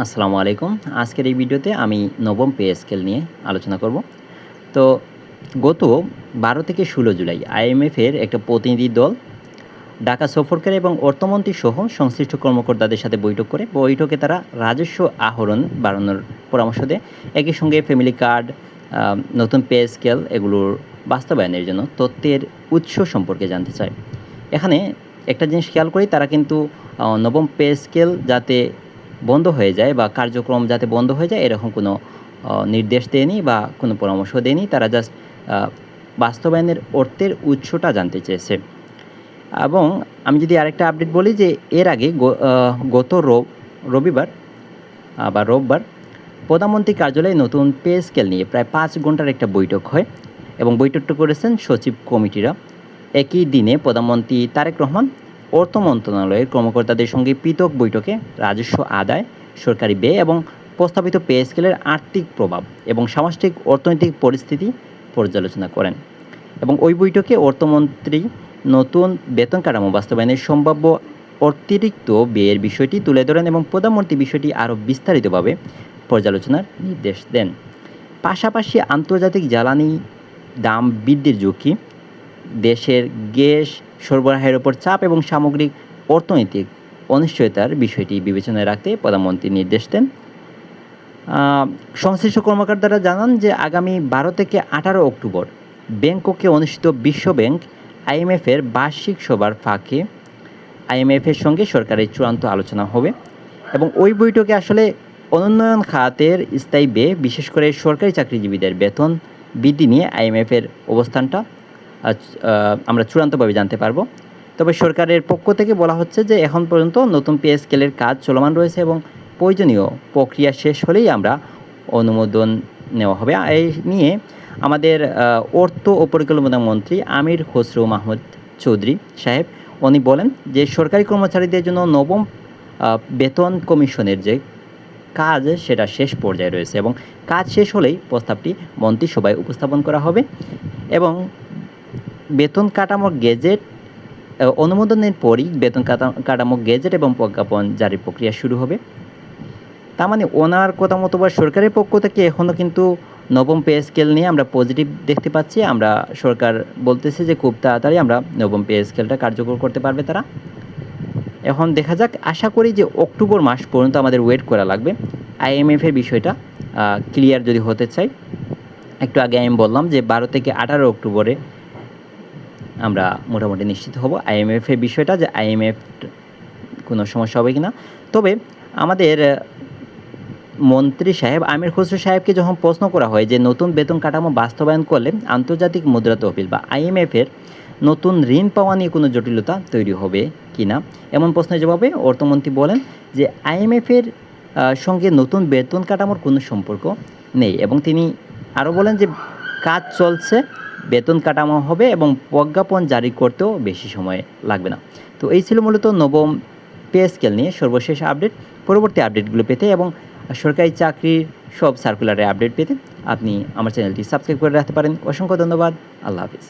আসসালামু আলাইকুম। আজকের এই ভিডিওতে আমি নবম পে স্কেল নিয়ে আলোচনা করব। তো গত ১২ থেকে ১৬ জুলাই আইএমএফের একটা প্রতিনিধি দল ঢাকা সফর করে এবং অর্থমন্ত্রী সহ সংশ্লিষ্ট কর্মকর্তাদের সাথে বৈঠক করে। বৈঠকে তারা রাজস্ব আহরণ বাড়ানোর পরামর্শ দেয়। একই সঙ্গে ফ্যামিলি কার্ড, নতুন পে স্কেল এগুলোর বাস্তবায়নের জন্য তথ্যের উৎস সম্পর্কে জানতে চায়। এখানে একটা জিনিস খেয়াল করি, তারা কিন্তু নবম পে স্কেল যাতে বন্ধ হয়ে যায় বা কার্যক্রম যাতে বন্ধ হয়ে যায় এরকম কোনো নির্দেশ দেয়নি বা কোনো পরামর্শ দেয়নি। তারা জাস্ট বাস্তবায়নের অর্থের উৎসটা জানতে চেয়েছে। এবং আমি যদি আরেকটা আপডেট বলি যে এর আগে গত রবিবার বা রোববার প্রধানমন্ত্রী কার্যালয়ে নতুন পে স্কেল নিয়ে প্রায় ৫ ঘন্টার একটা বৈঠক হয় এবং বৈঠকটা করেছেন সচিব কমিটিরা। একই দিনে প্রধানমন্ত্রী তারেক রহমান অর্থ মন্ত্রণালয়ের কর্মকর্তাদের সঙ্গে পৃথক বৈঠকে রাজস্ব আদায়, সরকারি ব্যয় এবং প্রস্তাবিত পে স্কেলের আর্থিক প্রভাব এবং সামষ্টিক অর্থনৈতিক পরিস্থিতি পর্যালোচনা করেন। এবং ওই বৈঠকে অর্থমন্ত্রী নতুন বেতন কাঠামো বাস্তবায়নের সম্ভাব্য অতিরিক্ত ব্যয়ের বিষয়টি তুলে ধরেন এবং প্রধানমন্ত্রী বিষয়টি আরও বিস্তারিতভাবে পর্যালোচনার নির্দেশ দেন। পাশাপাশি আন্তর্জাতিক জ্বালানি দাম বৃদ্ধির ঝুঁকি, দেশের গ্যাস সরবরাহের ওপর চাপ এবং সামগ্রিক অর্থনৈতিক অনিশ্চয়তার বিষয়টি বিবেচনায় রাখতে প্রধানমন্ত্রী নির্দেশ দেন। সংশ্লিষ্ট কর্মকর্তারা জানান যে আগামী ১২ থেকে ১৮ অক্টোবর ব্যাংককে অনুষ্ঠিত বিশ্বব্যাংক আইএমএফের বার্ষিক সভার ফাঁকে আইএমএফের সঙ্গে সরকারের চূড়ান্ত আলোচনা হবে এবং ওই বৈঠকে আসলে অনুন্নয়ন খাতের স্থায়ী ব্যয়, বিশেষ করে সরকারি চাকরিজীবীদের বেতন বৃদ্ধি নিয়ে আইএমএফের অবস্থানটা আমরা চূড়ান্তভাবে জানতে পারবো। তবে সরকারের পক্ষ থেকে বলা হচ্ছে যে এখন পর্যন্ত নতুন পে স্কেলের কাজ চলমান রয়েছে এবং প্রয়োজনীয় প্রক্রিয়া শেষ হলেই আমরা অনুমোদন নেওয়া হবে। এই নিয়ে আমাদের অর্থ ও পরিকল্পনা মন্ত্রী আমির খসরু মাহমুদ চৌধুরী সাহেব উনি বলেন যে সরকারি কর্মচারীদের জন্য নবম বেতন কমিশনের যে কাজ সেটা শেষ পর্যায়ে রয়েছে এবং কাজ শেষ হলেই প্রস্তাবটি মন্ত্রিসভায় উপস্থাপন করা হবে এবং বেতন কাঠামো গেজেট অনুমোদনের পরই বেতন কাঠামো গেজেট এবং প্রজ্ঞাপন জারির প্রক্রিয়া শুরু হবে। তার মানে ওনার কথা মতো বা সরকারের পক্ষ থেকে এখনও কিন্তু নবম পে স্কেল নিয়ে আমরা পজিটিভ দেখতে পাচ্ছি। আমরা সরকার বলতেছে যে খুব তাড়াতাড়ি আমরা নবম পে স্কেলটা কার্যকর করতে পারবে তারা। এখন দেখা যাক, আশা করি যে অক্টোবর মাস পর্যন্ত আমাদের ওয়েট করা লাগবে আইএমএফের বিষয়টা ক্লিয়ার যদি হতে চাই। একটু আগে আমি বললাম যে ১২ থেকে ১৮ অক্টোবরে আমরা মোটামুটি নিশ্চিত হব আইএমএফের বিষয়টা, যে আইএমএফ কোনো সমস্যা হবে কি না। তবে আমাদের মন্ত্রী সাহেব আমির খসরু সাহেবকে যখন প্রশ্ন করা হয় যে নতুন বেতন কাঠামো বাস্তবায়ন করলে আন্তর্জাতিক মুদ্রা তহবিল বা আইএমএফের নতুন ঋণ পাওয়া নিয়ে কোনো জটিলতা তৈরি হবে কি না, এমন প্রশ্নের জবাবে অর্থমন্ত্রী বলেন যে আইএমএফের সঙ্গে নতুন বেতন কাঠামোর কোনো সম্পর্ক নেই এবং তিনি আরও বলেন যে কাজ চলছে, বেতন কাঠামো হবে এবং প্রজ্ঞাপন জারি করতেও বেশি সময় লাগবে না। তো এই ছিল মূলত নবম পে স্কেল নিয়ে সর্বশেষ আপডেট। পরবর্তী আপডেটগুলো পেতে এবং সরকারি চাকরির সব সার্কুলারের আপডেট পেতে আপনি আমার চ্যানেলটি সাবস্ক্রাইব করে রাখতে পারেন। অসংখ্য ধন্যবাদ। আল্লাহ হাফিজ।